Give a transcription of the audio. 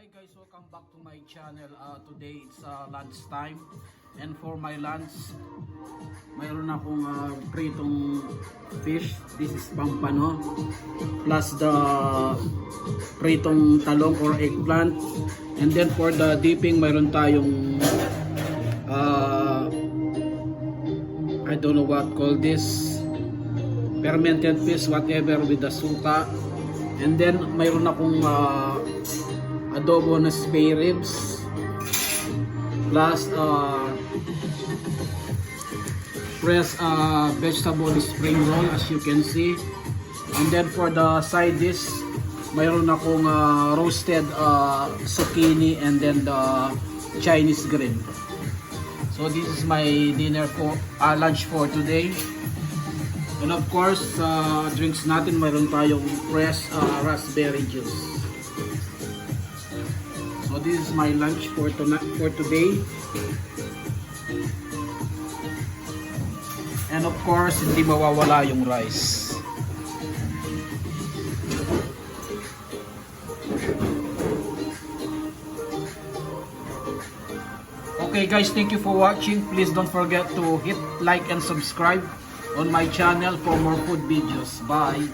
Hi guys, welcome back to my channel. Today it's lunch time, and for my lunch mayroon akong pritong fish. This is pampano plus the pritong talong or eggplant, and then for the dipping mayroon tayong I don't know what call this, fermented fish whatever with the suka, and then mayroon akong adobo na spare ribs plus fresh vegetable spring roll as you can see, and then for the side dish mayroon akong roasted zucchini and then the Chinese grill. So this is my dinner for lunch for today, and of course drinks natin mayroon tayong fresh raspberry juice. So this is my lunch for today. And of course, hindi mawawala yung rice. Okay guys, thank you for watching. Please don't forget to hit like and subscribe on my channel for more food videos. Bye!